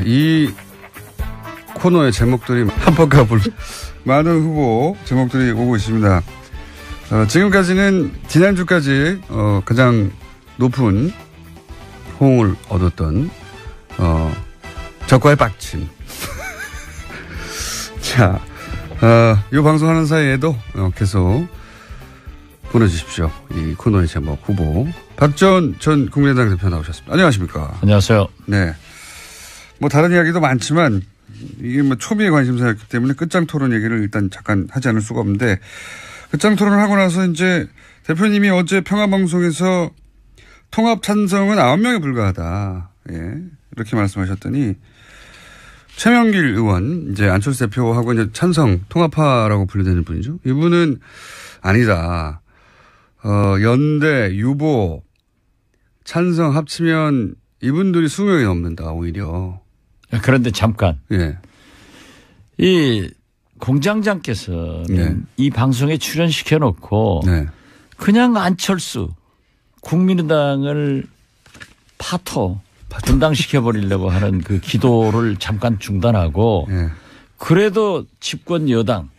이 코너의 제목들이 한번가 불 많은 후보 제목들이 오고 있습니다. 지금까지는 지난주까지 가장 높은 호응을 얻었던 적과의 빡침. 자, 이 방송하는 사이에도 계속 보내주십시오. 이 코너의 제목 후보 박지원 전 국민의당 대표 나오셨습니다. 안녕하십니까? 안녕하세요. 네. 뭐 다른 이야기도 많지만 이게 뭐 초미의 관심사였기 때문에 끝장 토론 얘기를 일단 잠깐 하지 않을 수가 없는데 끝장 토론을 하고 나서 이제 대표님이 어제 평화방송에서 통합 찬성은 9명에 불과하다. 예. 이렇게 말씀하셨더니 최명길 의원, 이제 안철수 대표하고 이제 찬성, 통합파라고 분류되는 분이죠. 이분은 아니다. 연대, 유보, 찬성 합치면 이분들이 20명이 넘는다, 오히려. 그런데 잠깐. 예. 이 공장장께서는 네. 이 방송에 출연시켜 놓고 네. 그냥 안철수, 국민의당을 분당시켜 버리려고 하는 그 기도를 잠깐 중단하고 네. 그래도 집권 여당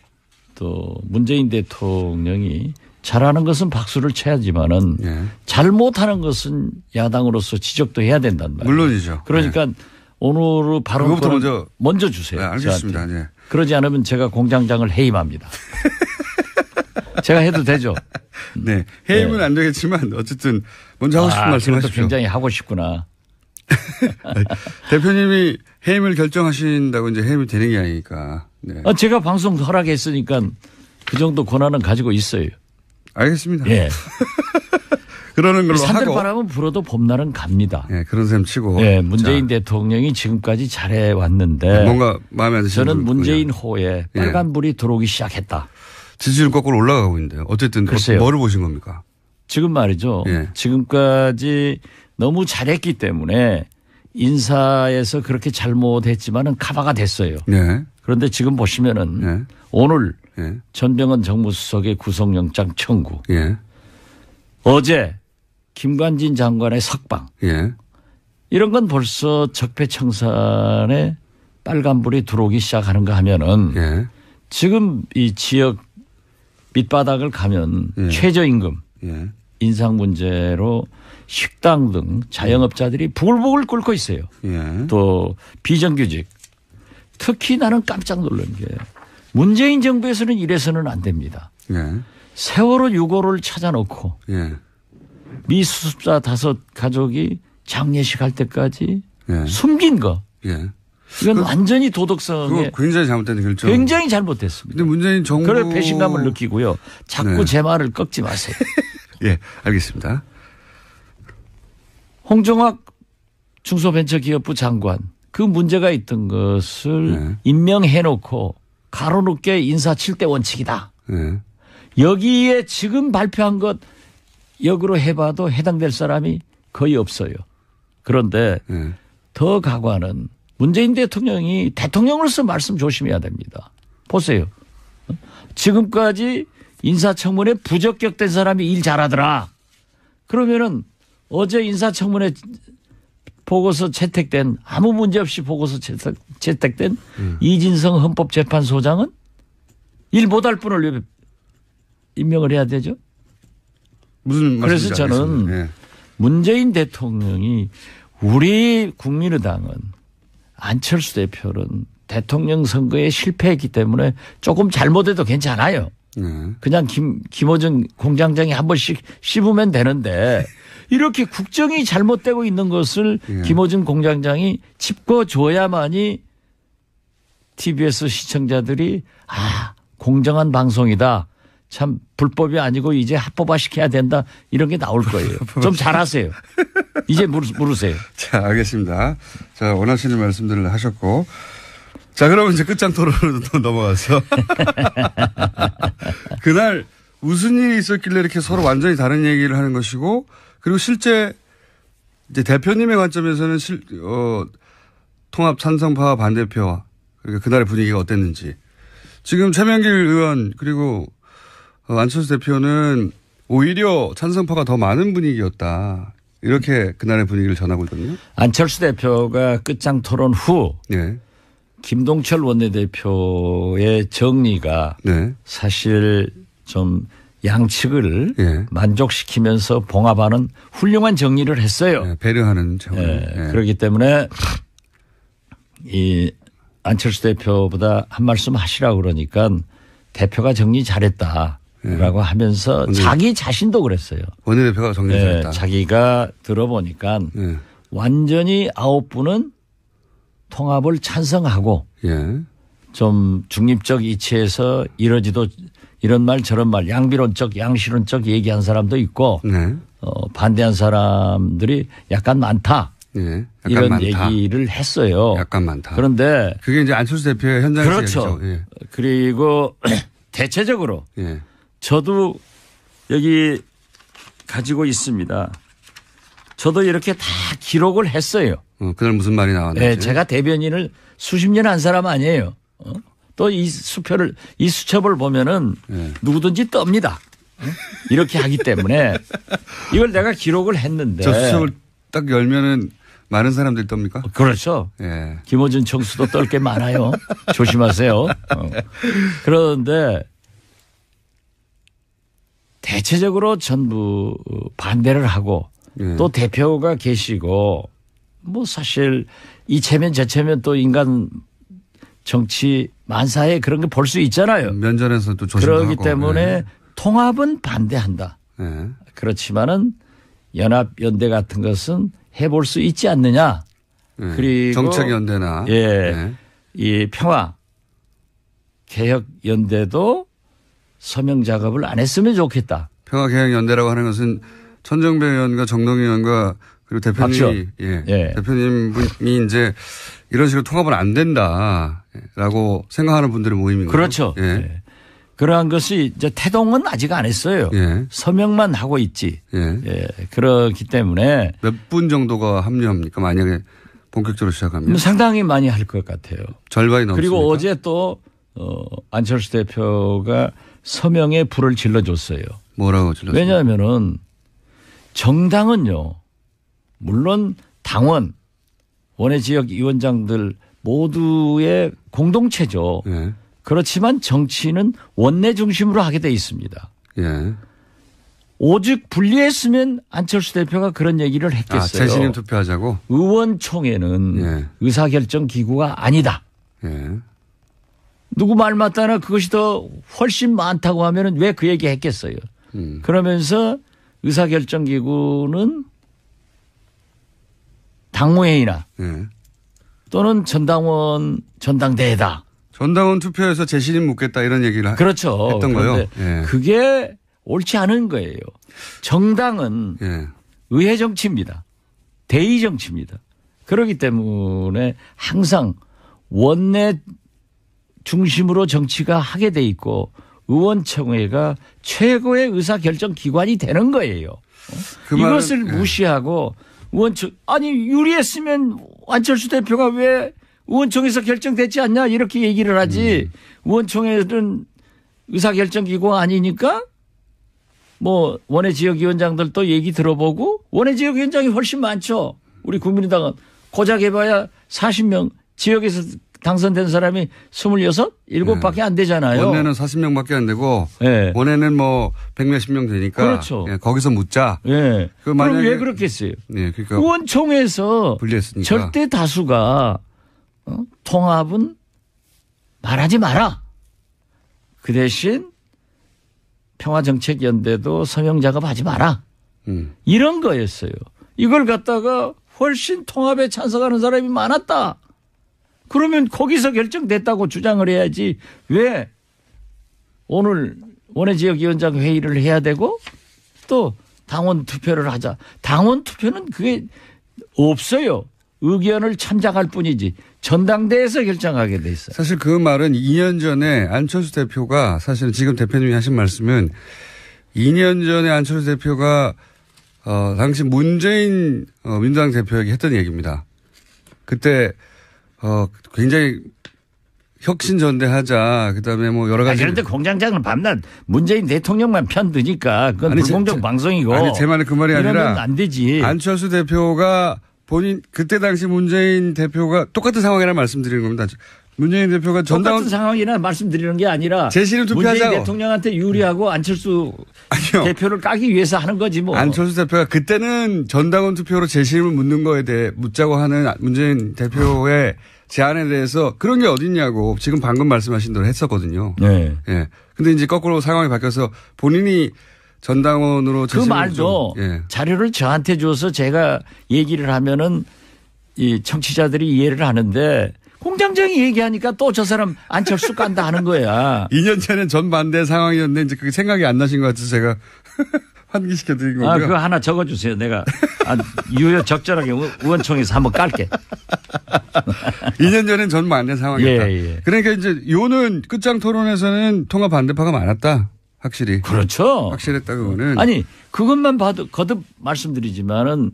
또 문재인 대통령이 잘하는 것은 박수를 쳐야지만은 네. 잘못하는 것은 야당으로서 지적도 해야 된단 말이에요. 물론이죠. 그러니까 네. 오늘 바로 먼저 주세요. 네, 알겠습니다. 네. 그러지 않으면 제가 공장장을 해임합니다. 제가 해도 되죠. 네, 해임은 네. 안 되겠지만 어쨌든 먼저 하고 싶은 말씀하십시오. 굉장히 하고 싶구나. 대표님이 해임을 결정하신다고 이제 해임이 되는 게 아니니까. 네. 제가 방송 허락했으니까 그 정도 권한은 가지고 있어요. 알겠습니다. 예. 그러는 걸로 하고. 산들바람은 불어도 봄날은 갑니다. 예, 그런 셈 치고. 예, 문재인 대통령이 지금까지 잘해 왔는데. 뭔가 마음에 안 드시는 저는 문재인 호에 빨간불이 들어오기 시작했다. 지지율 거꾸로 올라가고 있는데요. 어쨌든 글쎄요. 뭐를 보신 겁니까? 지금 말이죠. 예. 지금까지 너무 잘했기 때문에 인사에서 그렇게 잘못했지만은 카바가 됐어요. 예. 그런데 지금 보시면은 오늘 전병헌 정무수석의 구속영장 청구. 어제 김관진 장관의 석방. 이런 건 벌써 적폐청산에 빨간불이 들어오기 시작하는가 하면은 지금 이 지역 밑바닥을 가면 최저임금 인상 문제로 식당 등 자영업자들이 부글부글 끓고 있어요. 또 비정규직. 특히 나는 깜짝 놀란 게 문재인 정부에서는 이래서는 안 됩니다. 세월호 6호를 찾아놓고 미수습자 5 가족이 장례식 할 때까지 숨긴 거. 이건 완전히 도덕성에 굉장히 잘못된 결정. 굉장히 잘못됐습니다. 근데 문재인 정부. 그래 배신감을 느끼고요. 자꾸 제 말을 꺾지 마세요. 예, 알겠습니다. 홍정학 중소벤처기업부 장관 그 문제가 있던 것을 임명해놓고 가로놓게 인사 7대 원칙이다. 여기에 지금 발표한 것 역으로 해봐도 해당될 사람이 거의 없어요. 그런데 더 가관은 문재인 대통령이 대통령으로서 말씀 조심해야 됩니다. 보세요. 지금까지 인사청문회 부적격된 사람이 일 잘하더라. 그러면은 어제 인사청문회 보고서 채택된 아무 문제 없이 보고서 채택된 이진성 헌법재판소장은 일 못할 분을 왜 임명을 해야 되죠? 무슨 말씀인지 그래서 저는 문재인 대통령이 우리 국민의당은 안철수 대표는 대통령 선거에 실패했기 때문에 조금 잘못해도 괜찮아요. 그냥 김어준 공장장이 한 번씩 씹으면 되는데 이렇게 국정이 잘못되고 있는 것을 김어준 공장장이 짚어줘야만이 TBS 시청자들이 공정한 방송이다. 참 불법이 아니고 이제 합법화시켜야 된다. 이런 게 나올 거예요. 좀 잘하세요. 이제 물으세요. 자, 알겠습니다. 자, 원하시는 말씀들을 하셨고. 자, 그러면 이제 끝장 토론으로 또 넘어가서. 그날 무슨 일이 있었길래 이렇게 서로 완전히 다른 얘기를 하는 것이고, 그리고 실제 이제 대표님의 관점에서는 통합 찬성파와 반대표와 그러니까 그날의 분위기가 어땠는지. 지금 최명길 의원 그리고 안철수 대표는 오히려 찬성파가 더 많은 분위기였다. 이렇게 그날의 분위기를 전하고 있거든요. 안철수 대표가 끝장 토론 후 네. 김동철 원내대표의 정리가 네. 사실 좀 양측을 네. 만족시키면서 봉합하는 훌륭한 정리를 했어요. 네, 배려하는 차원. 네. 네. 그렇기 때문에 이 안철수 대표보다 한 말씀 하시라고 그러니까 대표가 정리 잘했다라고 네. 하면서 자기 자신도 그랬어요. 원내대표가 정리 잘했다. 네. 자기가 들어보니까 네. 완전히 9분은 통합을 찬성하고 예. 좀 중립적 이치에서 이러지도 이런 말 저런 말 양비론적 양실론적 얘기한 사람도 있고 네. 반대한 사람들이 약간 많다. 네. 약간 이런 많다. 얘기를 했어요. 약간 많다. 그런데 그게 이제 안철수 대표의 현장에서 그렇죠. 예. 그리고 대체적으로 예. 저도 여기 가지고 있습니다. 저도 이렇게 다 기록을 했어요. 그날 무슨 말이 나왔는지. 네, 제가 대변인을 수십 년 한 사람 아니에요. 또 이 수첩을 보면은 네. 누구든지 떱니다. 이렇게 하기 때문에 이걸 내가 기록을 했는데. 저 수첩을 딱 열면은 많은 사람들이 떱니까? 그렇죠. 네. 김어준 총수도 떨 게 많아요. 조심하세요. 그런데 대체적으로 전부 반대를 하고 네. 또 대표가 계시고 뭐 사실 이체면 저체면 또 인간 정치 만사에 그런 게 볼 수 있잖아요. 면전에서도 조심하고. 그렇기 때문에 네. 통합은 반대한다. 네. 그렇지만은 연합 연대 같은 것은 해볼 수 있지 않느냐. 네. 그리고 정책 연대나 예, 네. 이 평화 개혁 연대도 서명 작업을 안 했으면 좋겠다. 평화 개혁 연대라고 하는 것은 천정배 의원과 정동희 의원과 그리고 대표님이 예. 예. 대표님이 이제 이런 식으로 통합은 안 된다라고 생각하는 분들의 모임인 거죠. 그렇죠. 예. 예. 그러한 것이 이제 태동은 아직 안 했어요. 예. 서명만 하고 있지. 예. 예. 그렇기 때문에 몇 분 정도가 합류합니까? 만약에 본격적으로 시작하면 상당히 많이 할 것 같아요. 절반이 넘습니까? 그리고 어제 또 안철수 대표가 서명에 불을 질러줬어요. 뭐라고 질렀어요? 왜냐하면은 정당은요. 물론 당원, 원외 지역 위원장들 모두의 공동체죠. 예. 그렇지만 정치는 원내 중심으로 하게 돼 있습니다. 예. 오직 분리했으면 안철수 대표가 그런 얘기를 했겠어요. 재신임 투표하자고? 의원총회는 예. 의사결정 기구가 아니다. 예. 누구 말 맞다나 그것이 더 훨씬 많다고 하면은 왜 그 얘기 했겠어요. 그러면서 의사결정 기구는 당무회의나 네. 또는 전당대회다. 전당원 투표에서 재신임 묻겠다 이런 얘기를 그렇죠. 했던 거예요. 네. 그게 옳지 않은 거예요. 정당은 네. 의회 정치입니다. 대의 정치입니다. 그렇기 때문에 항상 원내 중심으로 정치가 하게 돼 있고 의원총회가 최고의 의사결정 기관이 되는 거예요. 이것을 무시하고 아니 유리했으면 안철수 대표가 왜 의원총회에서 결정됐지 않냐 이렇게 얘기를 하지 의원총회는 의사결정기구가 아니니까 뭐 원외 지역위원장들도 얘기 들어보고 원외 지역위원장이 훨씬 많죠. 우리 국민의당은 고작 해봐야 40명 지역에서 당선된 사람이 26, 7밖에 안 되잖아요. 원내는 40명밖에 안 되고 네. 원내는 뭐 100몇십 명 되니까 그렇죠. 예, 거기서 묻자. 네. 그럼 왜 그렇겠어요? 네, 그러니까 의원총회에서 분리했으니까. 절대 다수가 통합은 말하지 마라. 그 대신 평화정책연대도 서명 작업하지 마라. 이런 거였어요. 이걸 갖다가 훨씬 통합에 찬성하는 사람이 많았다. 그러면 거기서 결정됐다고 주장을 해야지 왜 오늘 원외지역위원장 회의를 해야 되고 또 당원 투표를 하자. 당원 투표는 그게 없어요. 의견을 참작할 뿐이지 전당대회에서 결정하게 돼 있어요. 사실 그 말은 2년 전에 안철수 대표가 사실은 지금 대표님이 하신 말씀은 2년 전에 안철수 대표가 당시 문재인 민주당 대표에게 했던 얘기입니다. 그때 굉장히 혁신전대하자. 그다음에 뭐 여러 가지. 그런데 공장장은 밤낮 문재인 대통령만 편드니까 그건 불공정 방송이고. 아니 제 말은 그 말이 아니라 안 되지. 안철수 대표가 본인 그때 당시 문재인 대표가 똑같은 상황이라 말씀드리는 겁니다. 문재인 대표가 똑같은 상황이나 말씀드리는 게 아니라 재실은 투표하자고. 문재인 대통령한테 유리하고 안철수 대표를 까기 위해서 하는 거지 뭐. 안철수 대표가 그때는 전당원 투표로 재실을 묻는 거에 대해 묻자고 하는 문재인 대표의 제안에 대해서 그런 게 어딨냐고 지금 방금 말씀하신 대로 했었거든요. 네. 예. 근데 이제 거꾸로 상황이 바뀌어서 본인이 전당원으로 그 말도 자료를 저한테 줘서 제가 얘기를 하면은 이 청취자들이 이해를 하는데 공장장이 얘기하니까 또 저 사람 안철수 깐다 하는 거야. 2년 전엔 전반대 상황이었는데 이제 그게 생각이 안 나신 것 같아서 제가 환기시켜 드린 거고요. 그거 하나 적어주세요. 내가 유효 적절하게 의원총회에서 한번 깔게. 2년 전엔 전반대 상황이었다. 예. 그러니까 이제 요는 끝장 토론에서는 통합 반대파가 많았다. 확실히. 그렇죠. 확실했다 그거는. 아니 그것만 봐도 거듭 말씀드리지만은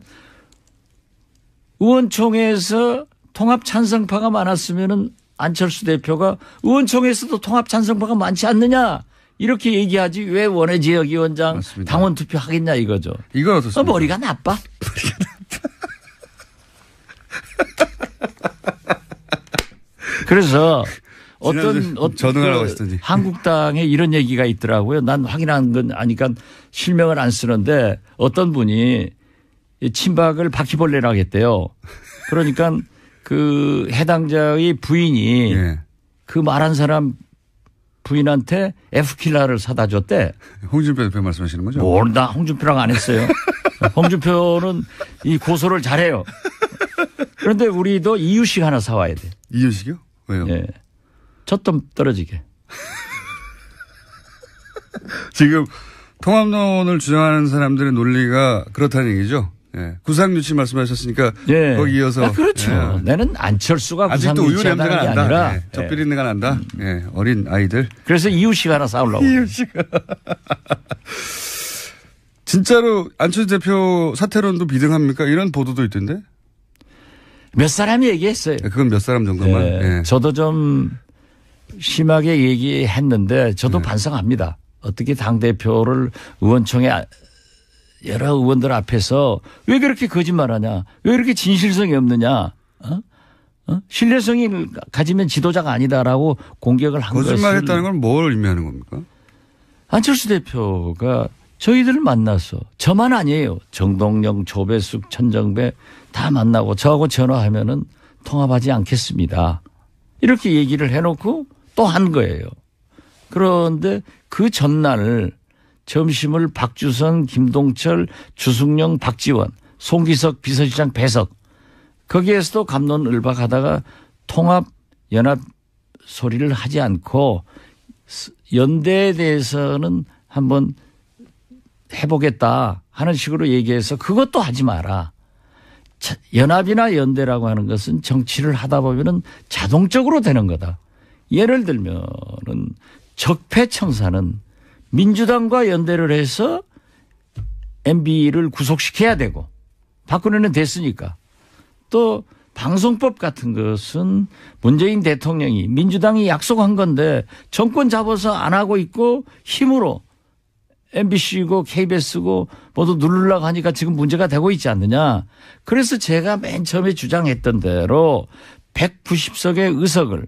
의원총회에서 통합 찬성파가 많았으면은 안철수 대표가 의원총회에서도 통합 찬성파가 많지 않느냐 이렇게 얘기하지 왜 원외 지역위원장 맞습니다. 당원 투표 하겠냐 이거죠. 이건 어떻습니까? 머리가 나빠. 그래서 어떤 한국당에 이런 얘기가 있더라고요. 난 확인한 건 아니까 실명을 안 쓰는데 어떤 분이 친박을 바퀴벌레라고 했대요. 그러니까 그 해당자의 부인이 그 말한 사람 부인한테 F킬러를 사다 줬대. 홍준표 대표 말씀하시는 거죠? 나 홍준표랑 안 했어요. 홍준표는 이 고소를 잘해요. 그런데 우리도 이유식 하나 사와야 돼. 이유식이요? 왜요? 예. 젖좀 떨어지게. 지금 통합론을 주장하는 사람들의 논리가 그렇다는 얘기죠. 예. 구상유치 말씀하셨으니까 거기 이어서. 그렇죠. 나는 안철수가 아직도 우유 냄새가 게 난다. 아니라 젖 비린내가 난다. 어린 아이들. 그래서 이유식 하나 싸우려고. 이유식. 진짜로 안철수 대표 사퇴론도 비등합니까? 이런 보도도 있던데. 몇 사람이 얘기했어요. 그건 몇 사람 정도만. 저도 좀 심하게 얘기했는데 저도 반성합니다. 어떻게 당대표를 의원총회 여러 의원들 앞에서 왜 그렇게 거짓말하냐. 왜 이렇게 진실성이 없느냐. 신뢰성이 가지면 지도자가 아니다라고 공격을 한 것을. 거짓말했다는 건 뭘 의미하는 겁니까? 안철수 대표가 저희들을 만나서 저만 아니에요. 정동영, 조배숙, 천정배 다 만나고 저하고 전화하면은 통합하지 않겠습니다. 이렇게 얘기를 해놓고 또 한 거예요. 그런데 그 전날 점심을 박주선, 김동철, 주승용, 박지원, 송기석 비서실장 배석 거기에서도 갑론을박하다가 통합 연합 소리를 하지 않고 연대에 대해서는 한번 해보겠다 하는 식으로 얘기해서 그것도 하지 마라. 연합이나 연대라고 하는 것은 정치를 하다 보면은 자동적으로 되는 거다. 예를 들면은 적폐청사는 민주당과 연대를 해서 MB를 구속시켜야 되고 박근혜는 됐으니까 또 방송법 같은 것은 문재인 대통령이 민주당이 약속한 건데 정권 잡아서 안 하고 있고 힘으로 MBC고 KBS고 모두 누르려고 하니까 지금 문제가 되고 있지 않느냐. 그래서 제가 맨 처음에 주장했던 대로 190석의 의석을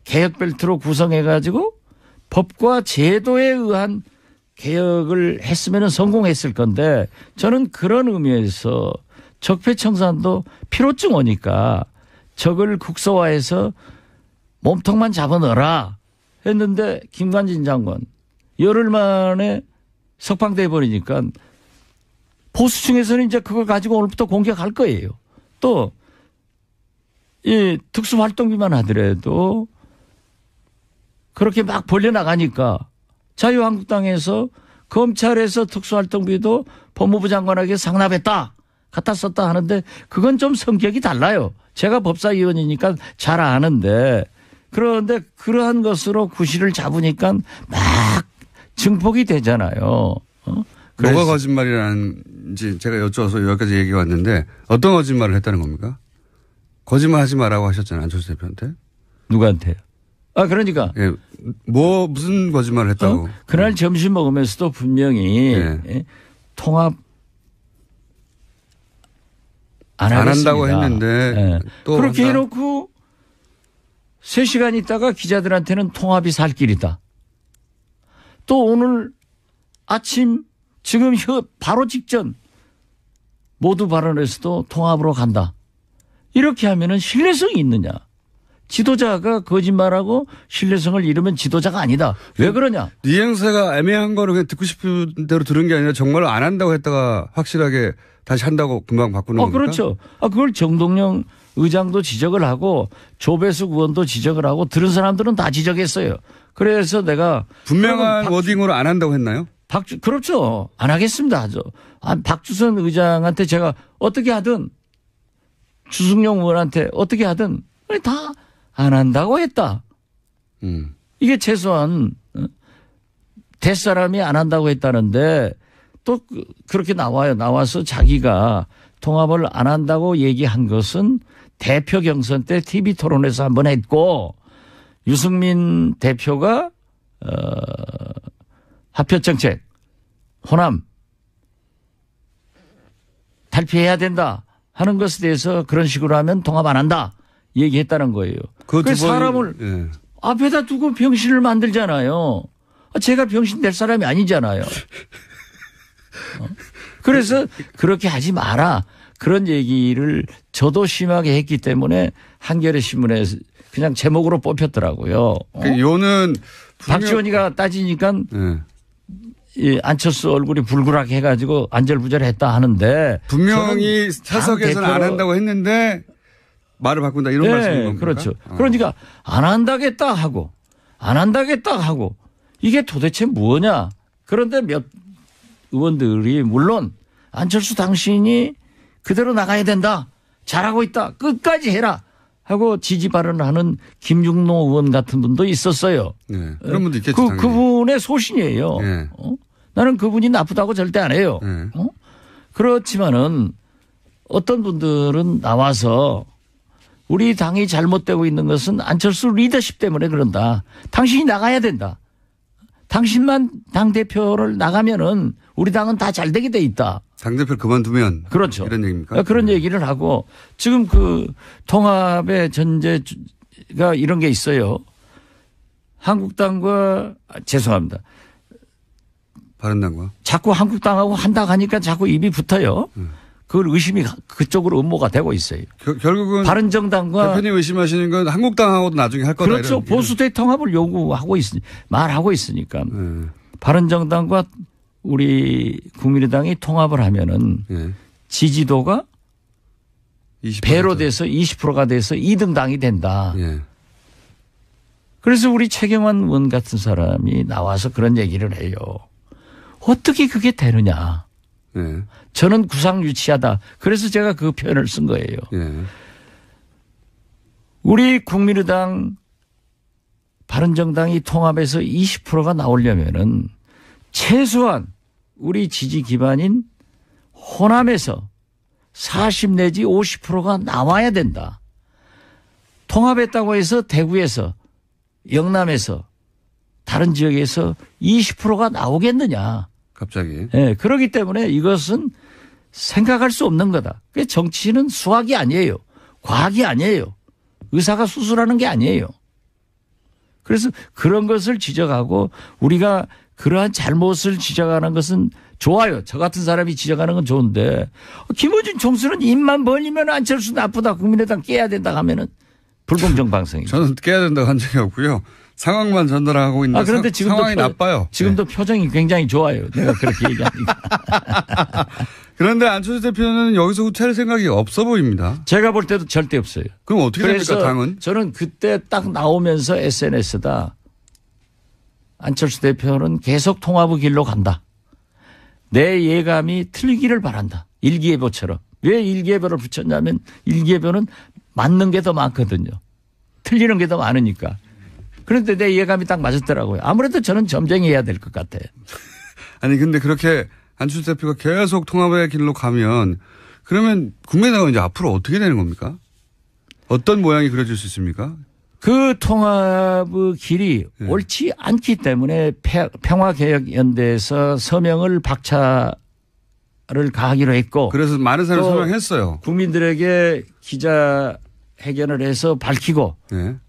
개혁벨트로 구성해 가지고 법과 제도에 의한 개혁을 했으면 성공했을 건데 저는 그런 의미에서 적폐청산도 피로증 오니까 적을 국소화해서 몸통만 잡아넣어라 했는데 김관진 장관 열흘 만에 석방돼 버리니까 보수층에서는 이제 그걸 가지고 오늘부터 공격할 거예요. 또 이 특수활동비만 하더라도 그렇게 막 벌려나가니까 자유한국당에서 검찰에서 특수활동비도 법무부 장관에게 상납했다. 갖다 썼다 하는데 그건 좀 성격이 달라요. 제가 법사위원이니까 잘 아는데 그런데 그러한 것으로 구실을 잡으니까 막 증폭이 되잖아요. 뭐가 거짓말이라는지 제가 여쭤서 여기까지 얘기가 왔는데 어떤 거짓말을 했다는 겁니까? 거짓말 하지 말라고 하셨잖아요. 안철수 대표한테. 누구한테요? 그러니까. 예. 무슨 거짓말을 했다고. 그날 점심 먹으면서도 분명히 통합 안 한다고 했는데 또 그렇게 한다. 해놓고 3시간 있다가 기자들한테는 통합이 살 길이다. 또 오늘 아침 지금 바로 직전 모두 발언에서도 통합으로 간다. 이렇게 하면은 신뢰성이 있느냐. 지도자가 거짓말하고 신뢰성을 잃으면 지도자가 아니다. 왜 그러냐. 이행사가 애매한 거를 그냥 듣고 싶은 대로 들은 게 아니라 정말로 안 한다고 했다가 확실하게 다시 한다고 금방 바꾸는 겁니까? 그렇죠. 그걸 정동영 의장도 지적을 하고 조배숙 의원도 지적을 하고 들은 사람들은 다 지적했어요. 그래서 내가 분명한 워딩으로 안 한다고 했나요? 그렇죠. 안 하겠습니다. 박주선 의장한테 제가 어떻게 하든 주승용 의원한테 어떻게 하든 다 안 한다고 했다. 이게 최소한 대사람이 안 한다고 했다는데 또 그렇게 나와서 자기가 통합을 안 한다고 얘기한 것은 대표 경선 때 TV 토론에서 한번 했고 유승민 대표가 합표정책 호남 탈피해야 된다 하는 것에 대해서 그런 식으로 하면 통합 안 한다 얘기했다는 거예요. 그래서 사람을 앞에다 두고 병신을 만들잖아요. 제가 병신 될 사람이 아니잖아요. 그래서 그렇게 하지 마라. 그런 얘기를 저도 심하게 했기 때문에 한겨레 신문에 그냥 제목으로 뽑혔더라고요. 요는 박지원이가 따지니까 이 안철수 얼굴이 불그랗게 해가지고 안절부절했다 하는데 분명히 사석에서는 안 한다고 했는데 말을 바꾼다 이런 말씀인 겁니까? 그렇죠. 그러니까 안 한다겠다 하고 안 한다겠다 하고 이게 도대체 뭐냐. 그런데 몇 의원들이 물론 안철수 당신이 그대로 나가야 된다. 잘하고 있다. 끝까지 해라. 하고 지지 발언을 하는 김중노 의원 같은 분도 있었어요. 네. 그런 분도 있겠죠. 그분의 소신이에요. 네. 나는 그분이 나쁘다고 절대 안 해요. 네. 그렇지만은 어떤 분들은 나와서 우리 당이 잘못되고 있는 것은 안철수 리더십 때문에 그런다. 당신이 나가야 된다. 당신만 당대표를 나가면은 우리 당은 다 잘 되게 돼 있다. 당대표를 그만두면. 그렇죠. 이런 얘기입니까? 그런 얘기를 하고 지금 그 통합의 전제가 이런 게 있어요. 한국당과 죄송합니다. 바른당과. 자꾸 한국당하고 한다고 하니까 자꾸 입이 붙어요. 그걸 의심이 그쪽으로 음모가 되고 있어요. 결국은 바른정당과 대표님 의심하시는 건 한국당하고도 나중에 할 거다. 그렇죠. 보수 대통합을 요구하고 말하고 있으니까. 바른정당과 우리 국민의당이 통합을 하면은 지지도가 20%. 배로 돼서 20%가 돼서 2등 당이 된다. 그래서 우리 최경환 의원 같은 사람이 나와서 그런 얘기를 해요. 어떻게 그게 되느냐. 저는 구상유치하다. 그래서 제가 그 표현을 쓴 거예요. 우리 국민의당 바른정당이 통합해서 20%가 나오려면은 최소한 우리 지지 기반인 호남에서 40 내지 50%가 나와야 된다. 통합했다고 해서 대구에서 영남에서 다른 지역에서 20%가 나오겠느냐. 갑자기. 네, 그렇기 때문에 이것은 생각할 수 없는 거다. 정치는 수학이 아니에요. 과학이 아니에요. 의사가 수술하는 게 아니에요. 그래서 그런 것을 지적하고 우리가 그러한 잘못을 지적하는 것은 좋아요. 저 같은 사람이 지적하는 건 좋은데 김어준 총수는 입만 벌리면 안철수 나쁘다. 국민의당 깨야 된다 하면은 불공정 방송이죠. 저는 깨야 된다고 한 적이 없고요. 상황만 전달하고 있는데 그런데 지금도 상황이 나빠요. 지금도 표정이 굉장히 좋아요. 내가 그렇게 얘기하니까. 그런데 안철수 대표는 여기서 후퇴할 생각이 없어 보입니다. 제가 볼 때도 절대 없어요. 그럼 어떻게 됩니까 당은? 저는 그때 딱 나오면서 SNS에다 안철수 대표는 계속 통합의 길로 간다. 내 예감이 틀리기를 바란다. 일기예보처럼. 왜 일기예보를 붙였냐면 일기예보는 맞는 게 더 많거든요. 틀리는 게 더 많으니까. 그런데 내 예감이 딱 맞았더라고요. 아무래도 저는 점쟁이해야 될 것 같아요. 아니 근데 그렇게 안철수 대표가 계속 통합의 길로 가면 그러면 국민의당은 이제 앞으로 어떻게 되는 겁니까? 어떤 모양이 그려질 수 있습니까? 그 통합의 길이 옳지 않기 때문에 평화개혁연대에서 서명을 박차를 가하기로 했고. 그래서 많은 사람이 서명했어요. 국민들에게 기자회견을 해서 밝히고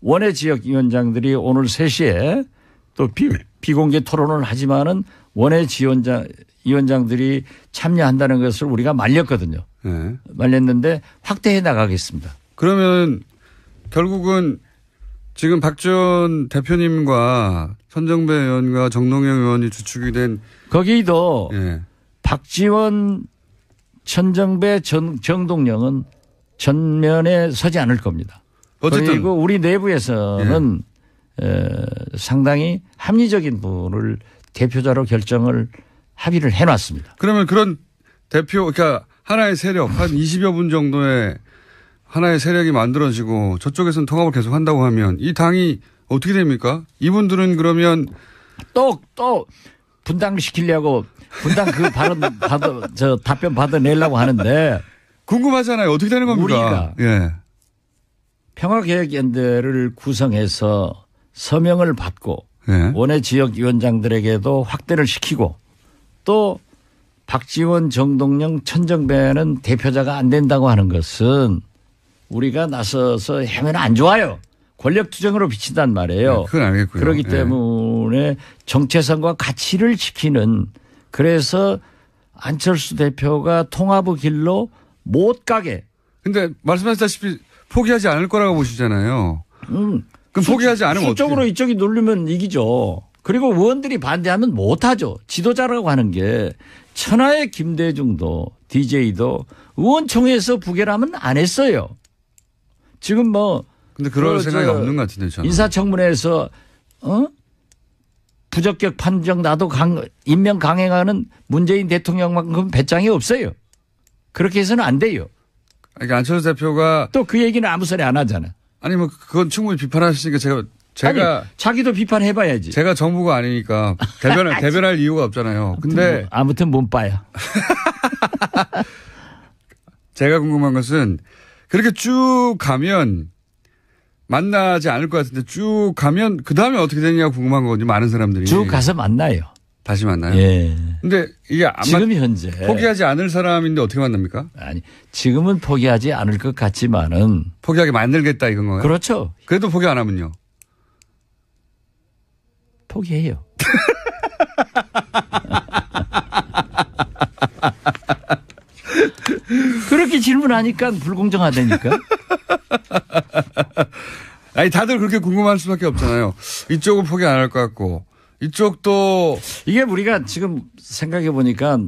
원외 지역위원장들이 오늘 3시에 또 비공개 토론을 하지만은 원외 위원장들이 참여한다는 것을 우리가 말렸거든요. 말렸는데 확대해 나가겠습니다. 그러면 결국은 지금 박지원 대표님과 천정배 의원과 정동영 의원이 주축이 된 거기도 박지원, 천정배, 정동영은 전면에 서지 않을 겁니다. 어쨌든 그리고 우리 내부에서는 상당히 합리적인 분을 대표자로 결정을 합의를 해놨습니다. 그러면 그런 대표, 그러니까 하나의 세력, 한 20여 분 정도의 하나의 세력이 만들어지고 저쪽에서는 통합을 계속 한다고 하면 이 당이 어떻게 됩니까? 이분들은 그러면 또 분당시키려고 분당 그 답변 받아내려고 하는데 궁금하잖아요. 어떻게 되는 겁니까? 우리가 평화개혁연대를 구성해서 서명을 받고 원외 지역위원장들에게도 확대를 시키고 또 박지원, 정동영, 천정배는 대표자가 안 된다고 하는 것은 우리가 나서서 하면 안 좋아요. 권력 투쟁으로 비친단 말이에요. 그건 알겠고요. 그렇기 때문에 정체성과 가치를 지키는 그래서 안철수 대표가 통합의 길로 못 가게. 근데 말씀하셨다시피 포기하지 않을 거라고 보시잖아요. 그럼 포기하지 않으면 어떻게? 수적으로 이쪽이 누르면 이기죠. 그리고 의원들이 반대하면 못하죠. 지도자라고 하는 게 천하의 김대중도 DJ도 의원총회에서 부결하면 안 했어요. 지금 뭐. 근데 그럴 생각이 없는 것 같은데 저는. 인사청문회에서 부적격 판정 나도 임명 강행하는 문재인 대통령만큼 배짱이 없어요. 그렇게 해서는 안 돼요. 그러니까 안철수 대표가 또 그 얘기는 아무 소리 안 하잖아. 아니 뭐 그건 충분히 비판하시니까 제가 아니, 자기도 비판해봐야지. 제가 정부가 아니니까 대변할 이유가 없잖아요. 근데 아무튼 몸빠야. 제가 궁금한 것은 그렇게 쭉 가면 만나지 않을 것 같은데 쭉 가면 그 다음에 어떻게 되느냐 궁금한 거거든요. 많은 사람들이. 쭉 가서 만나요. 다시 만나요? 예. 근데 이게 지금 현재 포기하지 않을 사람인데 어떻게 만납니까? 아니 지금은 포기하지 않을 것 같지만은 포기하게 만들겠다 이건 거예요? 그렇죠. 그래도 포기 안 하면요? 포기해요. 그렇게 질문하니까 불공정하다니까. 아니 다들 그렇게 궁금할 수밖에 없잖아요. 이쪽은 포기 안 할 것 같고 이쪽도 이게 우리가 지금 생각해 보니까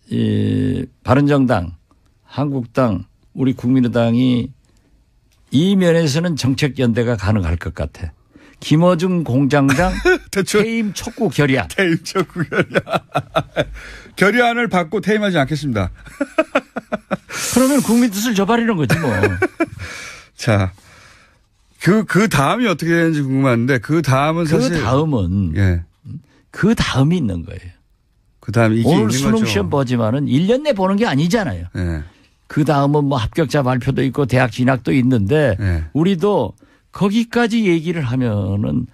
이 바른정당, 한국당, 우리 국민의당이 이 면에서는 정책연대가 가능할 것 같아. 김어준 공장장 퇴임 촉구 결의안. 퇴임 촉구 결의안. 결의안을 받고 퇴임하지 않겠습니다. 그러면 국민 뜻을 저버리는 거지 뭐. 자, 그 다음이 어떻게 되는지 궁금한데 그 다음은 사실. 그 다음은. 그 다음이 있는 거예요. 그 다음이 이게 오늘 있는 수능 거죠. 시험 보지만은 1년 내 보는 게 아니잖아요. 그 다음은 뭐 합격자 발표도 있고 대학 진학도 있는데 우리도 거기까지 얘기를 하면은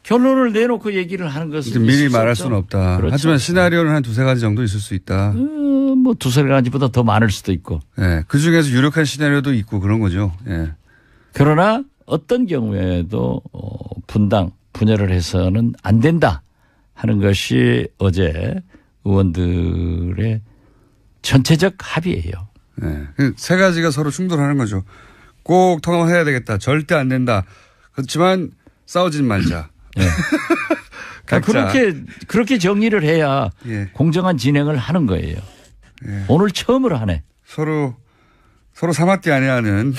결론을 내놓고 얘기를 하는 것은 미리 말할 수는 없다. 그렇죠. 하지만 시나리오는 한 두세 가지 정도 있을 수 있다. 뭐 두세 가지보다 더 많을 수도 있고. 그 중에서 유력한 시나리오도 있고 그런 거죠. 그러나 어떤 경우에도 분당, 분열을 해서는 안 된다 하는 것이 어제 의원들의 전체적 합의예요. 세 가지가 서로 충돌하는 거죠. 꼭 통합해야 되겠다. 절대 안 된다. 그렇지만 싸우진 말자. 그렇게 정리를 해야 공정한 진행을 하는 거예요. 오늘 처음으로 하네. 서로 사마띠 아니하는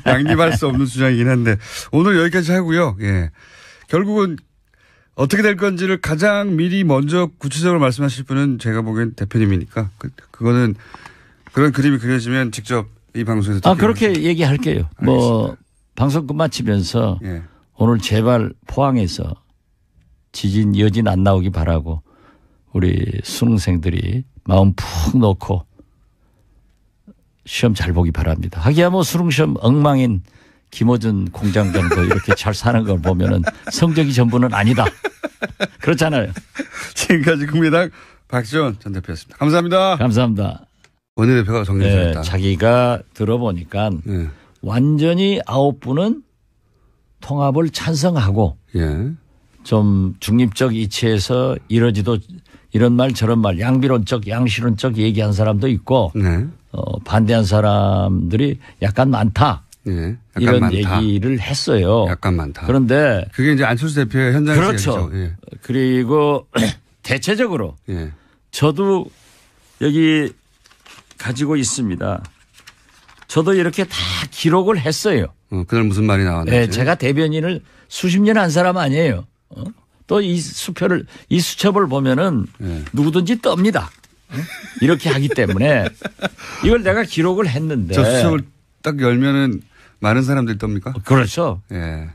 양립할 수 없는 주장이긴 한데 오늘 여기까지 하고요. 결국은 어떻게 될 건지를 가장 미리 먼저 구체적으로 말씀하실 분은 제가 보기엔 대표님이니까 그거는 그런 그림이 그려지면 직접 이 방송에서 그렇게 얘기할게요. 알겠습니다. 뭐 방송 끝마치면서 오늘 제발 포항에서 지진 여진 안 나오기 바라고 우리 수능생들이 마음 푹 놓고 시험 잘 보기 바랍니다. 하기야 뭐 수능시험 엉망인 김어준 공장장도 이렇게 잘 사는 걸 보면은 성적이 전부는 아니다. 그렇잖아요. 지금까지 국민의당 박지원 전 대표였습니다. 감사합니다. 감사합니다. 원내대표가 정리했다. 자기가 들어보니까 완전히 9분은 통합을 찬성하고 좀 중립적 이치에서 이러지도 이런 말 저런 말 양비론적 양실론적 얘기한 사람도 있고 반대한 사람들이 약간 많다. 약간 이런 많다. 얘기를 했어요. 약간 많다. 그런데 그게 이제 안철수 대표의 현장에서 그렇죠. 그리고 대체적으로 저도 여기 가지고 있습니다. 저도 이렇게 다 기록을 했어요. 그날 무슨 말이 나왔는지. 네, 제가 대변인을 수십 년 한 사람 아니에요. 또 이 수첩을 보면은 누구든지 떱니다. 이렇게 하기 때문에 이걸 내가 기록을 했는데. 저 수첩을 딱 열면은 많은 사람들이 떱니까? 그렇죠.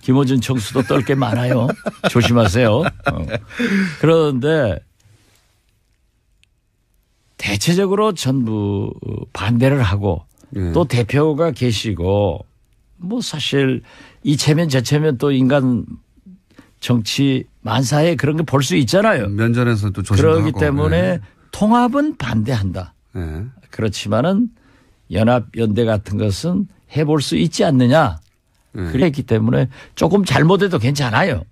김어준 총수도 떨 게 많아요. 조심하세요. 그런데 대체적으로 전부 반대를 하고 또 대표가 계시고 뭐 사실 이체면 저체면 또 인간 정치 만사에 그런 게 볼 수 있잖아요. 면전에서도 조심하고. 그렇기 때문에 통합은 반대한다. 그렇지만은 연합연대 같은 것은 해볼 수 있지 않느냐. 그랬기 때문에 조금 잘못해도 괜찮아요.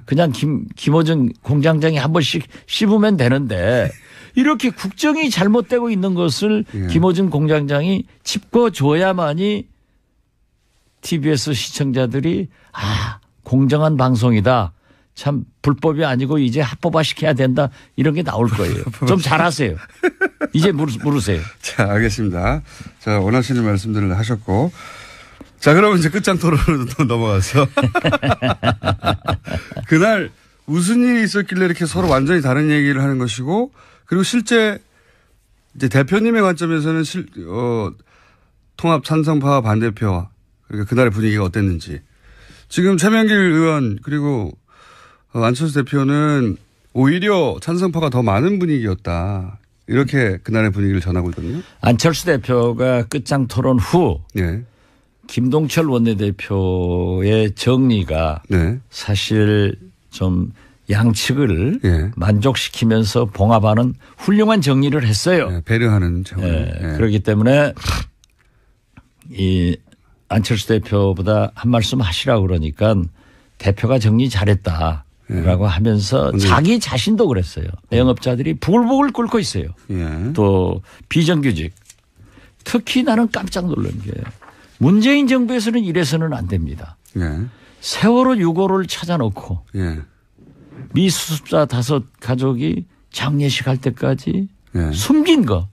그냥 김어준 공장장이 한 번씩 씹으면 되는데 이렇게 국정이 잘못되고 있는 것을 김어준 공장장이 짚어줘야만이 TBS 시청자들이 공정한 방송이다. 참 불법이 아니고 이제 합법화시켜야 된다. 이런 게 나올 거예요. 좀 잘하세요. 이제 물으세요. 자, 알겠습니다. 자, 원하시는 말씀들을 하셨고. 자, 그러면 이제 끝장 토론으로 또 넘어가서. 그날 무슨 일이 있었길래 이렇게 서로 완전히 다른 얘기를 하는 것이고 그리고 실제 이제 대표님의 관점에서는 통합 찬성파와 반대표와 그러니까 그날의 분위기가 어땠는지. 지금 최명길 의원 그리고 안철수 대표는 오히려 찬성파가 더 많은 분위기였다. 이렇게 그날의 분위기를 전하고 있거든요. 안철수 대표가 끝장 토론 후 김동철 원내대표의 정리가 사실 좀 양측을 만족시키면서 봉합하는 훌륭한 정리를 했어요. 배려하는 정리. 그렇기 때문에 이 안철수 대표보다 한 말씀 하시라고 그러니까 대표가 정리 잘했다라고 하면서 자기 자신도 그랬어요. 영업자들이 부글부글 끓고 있어요. 또 비정규직. 특히 나는 깜짝 놀란 게 문재인 정부에서는 이래서는 안 됩니다. 세월호 6호를 찾아놓고 미수습자 5 가족이 장례식 할 때까지 숨긴 거.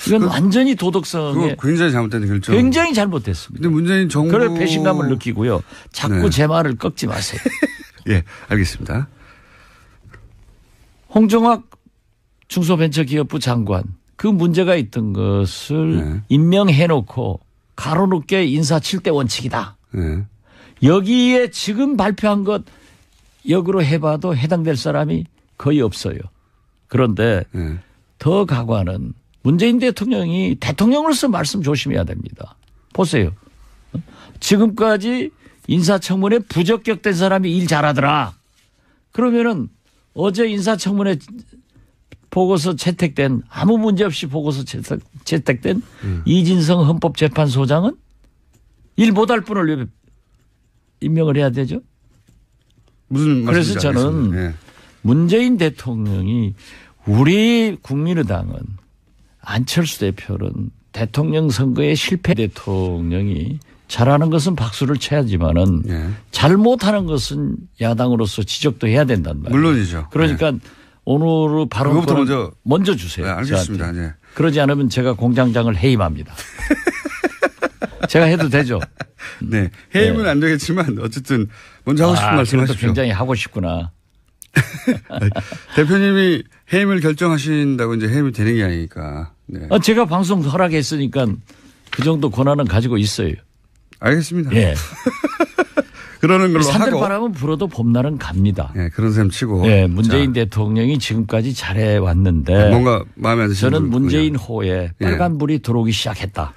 이건 완전히 도덕성에 굉장히 잘못된 결정. 굉장히 잘못됐습니다. 근데 문재인 정부. 그럴 배신감을 느끼고요. 자꾸 제 말을 꺾지 마세요. 예, 알겠습니다. 홍정학 중소벤처기업부 장관 그 문제가 있던 것을 임명해놓고 가로놓게 인사 7대 원칙이다. 여기에 지금 발표한 것 역으로 해봐도 해당될 사람이 거의 없어요. 그런데 더 가관은 문재인 대통령이 대통령으로서 말씀 조심해야 됩니다. 보세요. 지금까지 인사청문회 부적격된 사람이 일 잘하더라. 그러면은 어제 인사청문회 보고서 채택된 아무 문제 없이 보고서 채택된 이진성 헌법재판소장은 일 못할 분을 왜 임명을 해야 되죠? 무슨 그래서 저는 문재인 대통령이 우리 국민의당은 안철수 대표는 대통령 선거에 실패 대통령이 잘하는 것은 박수를 쳐야지만은 잘못하는 것은 야당으로서 지적도 해야 된단 말이에요. 물론이죠. 그러니까 오늘 바로 먼저 주세요. 알겠습니다. 그러지 않으면 제가 공장장을 해임합니다. 제가 해도 되죠. 네. 해임은 안 되겠지만 어쨌든 먼저 하고 싶은 말씀 하십시오. 굉장히 하고 싶구나. 대표님이 해임을 결정하신다고 이제 해임이 되는 게 아니니까. 제가 방송 허락했으니까 그 정도 권한은 가지고 있어요. 알겠습니다. 예. 그러는 걸로 하고. 산들바람은 불어도 봄날은 갑니다. 그런 셈 치고. 문재인 대통령이 지금까지 잘해왔는데. 뭔가 마음에 안 드시는 저는 문재인 호에 빨간불이 들어오기 시작했다.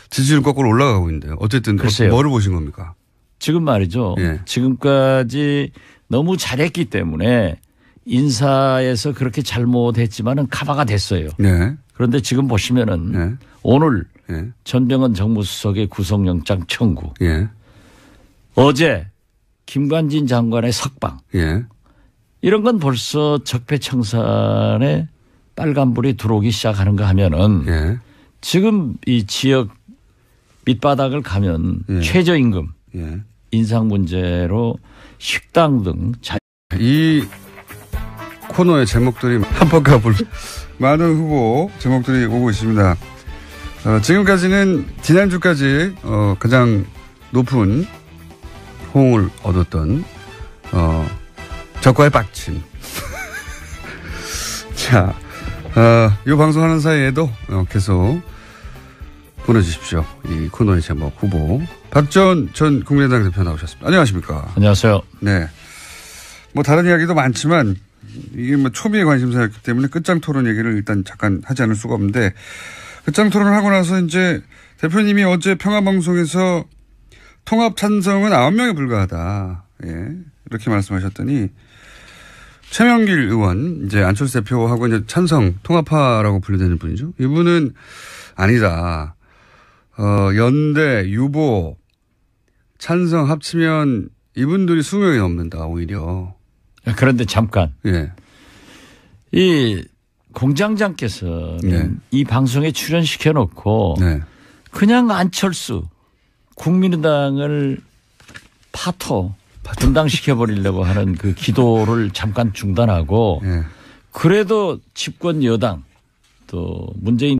지지율 거꾸로 올라가고 있는데요. 어쨌든 글쎄요. 뭐를 보신 겁니까? 지금 말이죠. 예. 지금까지 너무 잘했기 때문에 인사에서 그렇게 잘못했지만은 카바가 됐어요. 네. 그런데 지금 보시면은 네. 오늘 예. 전병헌 정무수석의 구속영장 청구. 예. 어제 김관진 장관의 석방. 예. 이런 건 벌써 적폐청산에 빨간불이 들어오기 시작하는가 하면은 예. 지금 이 지역 밑바닥을 가면 예. 최저임금 예. 인상 문제로 식당 등 이 코너의 제목들이 한번가 불 많은 후보 제목들이 오고 있습니다. 지금까지는 지난주까지 가장 높은 호응을 얻었던 적과의 빡침. 자, 이 방송하는 사이에도 계속 보내주십시오. 이 코너의 제목 후보 박지원 전 국민의당 대표 나오셨습니다. 안녕하십니까? 안녕하세요. 네. 뭐 다른 이야기도 많지만 이게 뭐 초미의 관심사였기 때문에 끝장 토론 얘기를 일단 잠깐 하지 않을 수가 없는데 끝장 토론을 하고 나서 이제 대표님이 어제 평화방송에서 통합 찬성은 9명에 불과하다. 예. 이렇게 말씀하셨더니 최명길 의원 이제 안철수 대표하고 이제 찬성 통합파라고 분류되는 분이죠. 이분은 아니다. 연대, 유보, 찬성 합치면 이분들이 20명이 넘는다 오히려. 그런데 잠깐. 예. 이 공장장께서는 네. 이 방송에 출연시켜 놓고 네. 그냥 안철수 국민의당을 분당시켜 버리려고 하는 그 기도를 잠깐 중단하고 예. 그래도 집권 여당 또 문재인